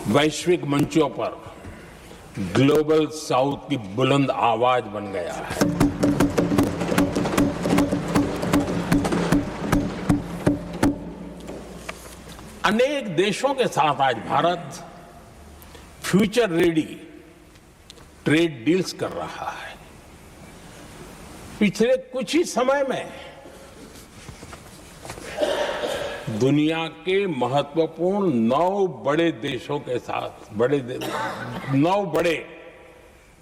वैश्विक मंचों पर ग्लोबल साउथ की बुलंद आवाज बन गया है। अनेक देशों के साथ आज Bharat future ready trade deals कर रहा है। पिछले कुछ ही समय में दुनिया के महत्वपूर्ण 9 बड़े देशों के साथ 9 बड़े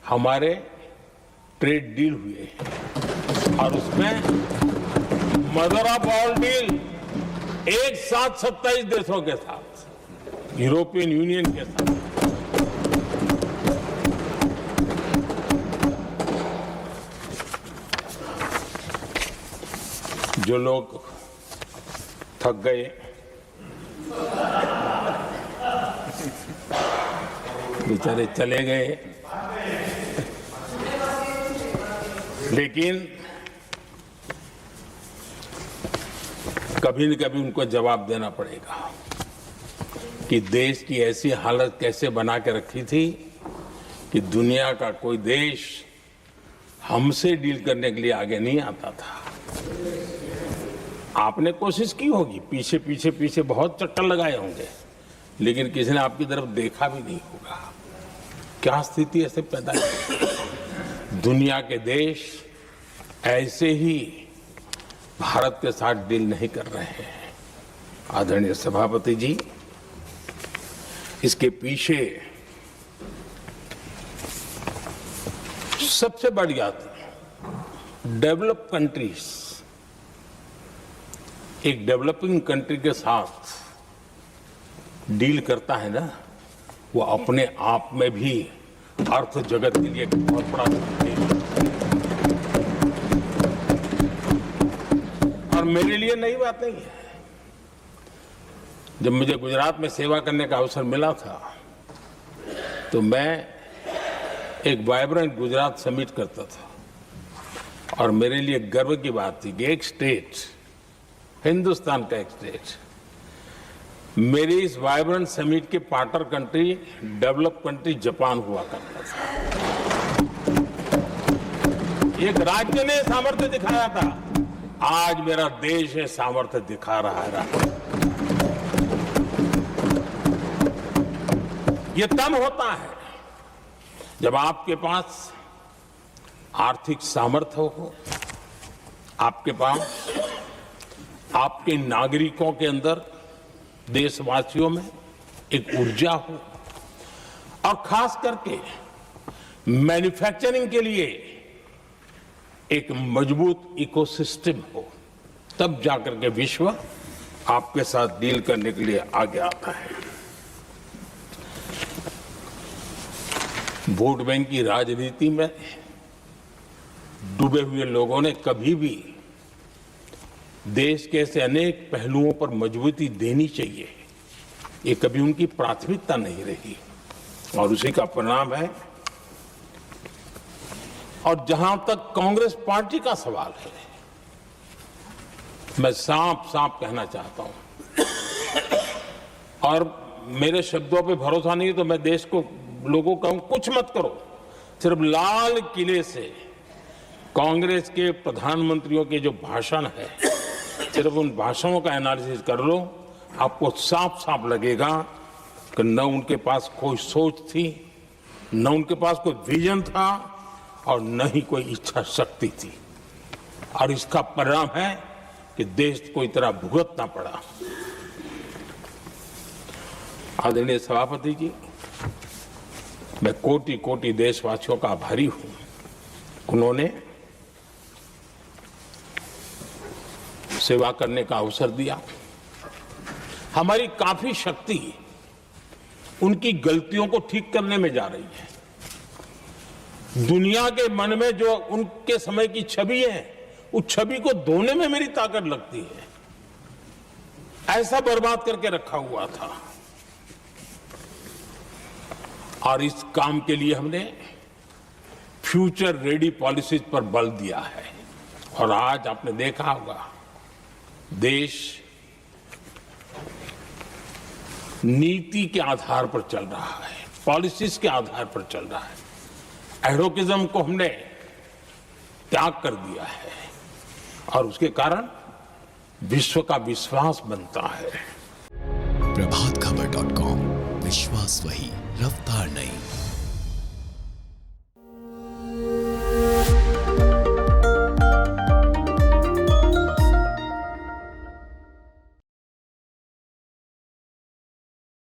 हमारे ट्रेड डील हुए हैं और उसमें मदर ऑफ ऑल डील एक साथ 27 देशों के साथ, यूरोपियन यूनियन के साथ। जो लोग थक गए, बेचारे चले गए, लेकिन कभी न कभी उनको जवाब देना पड़ेगा कि देश की ऐसी हालत कैसे बना के रखी थी कि दुनिया का कोई देश हमसे डील करने के लिए आगे नहीं आता था। आपने कोशिश की होगी, पीछे पीछे पीछे बहुत चक्कर लगाए होंगे, लेकिन किसी ने आपकी तरफ देखा भी नहीं होगा। क्या स्थिति ऐसे पैदा है? दुनिया के देश ऐसे ही भारत के साथ डील नहीं कर रहे हैं। आदरणीय सभापति जी, इसके पीछे सबसे बड़ी बात, डेवलप कंट्रीज एक डेवलपिंग कंट्री के साथ डील करता है ना, वो अपने आप में भी अर्थ जगत के लिए बहुत बड़ा है। और मेरे लिए नई बात नहीं है। जब मुझे गुजरात में सेवा करने का अवसर मिला था तो मैं एक वाइब्रेंट गुजरात समिट करता था और मेरे लिए गर्व की बात थी कि एक स्टेट, हिंदुस्तान का एक स्टेट, मेरी इस वाइब्रेंट समिट के partner country, develop country Japan हुआ करता था। एक राज्य ने सामर्थ्य दिखाया था, आज मेरा देश ये सामर्थ्य दिखा रहा है। ये तब होता है जब आपके पास आर्थिक सामर्थ्य हो, आपके पास आपके नागरिकों के अंदर, देशवासियों में एक ऊर्जा हो और खास करके मैन्युफैक्चरिंग के लिए एक मजबूत इकोसिस्टम हो, तब जाकर के विश्व आपके साथ डील करने के लिए आगे आता है। वोट बैंक की राजनीति में डूबे हुए लोगों ने कभी भी देश के ऐसे अनेक पहलुओं पर मजबूती देनी चाहिए, ये कभी उनकी प्राथमिकता नहीं रही और उसी का परिणाम है। और जहां तक कांग्रेस पार्टी का सवाल है, मैं साफ साफ कहना चाहता हूं और मेरे शब्दों पे भरोसा नहीं तो मैं देश को, लोगों को कहूं, कुछ मत करो, सिर्फ लाल किले से कांग्रेस के प्रधानमंत्रियों के जो भाषण है, सिर्फ उन भाषणों का एनालिसिस कर लो, आपको साफ साफ लगेगा कि न उनके पास कोई सोच थी, न उनके पास कोई विजन था और न ही कोई इच्छा शक्ति थी। और इसका परिणाम है कि देश को इतना भुगतना पड़ा। आदरणीय सभापति जी, मैं कोटि कोटि देशवासियों का आभारी हूं। उन्होंने सेवा करने का अवसर दिया। हमारी काफी शक्ति उनकी गलतियों को ठीक करने में जा रही है। दुनिया के मन में जो उनके समय की छवि है, उस छवि को धोने में मेरी ताकत लगती है। ऐसा बर्बाद करके रखा हुआ था और इस काम के लिए हमने फ्यूचर रेडी पॉलिसीज पर बल दिया है। और आज आपने देखा होगा, देश नीति के आधार पर चल रहा है, पॉलिसीज के आधार पर चल रहा है। एडोकिज्म को हमने त्याग कर दिया है और उसके कारण विश्व का विश्वास बनता है। प्रभातखबर.com, विश्वास वही, रफ्तार नहीं।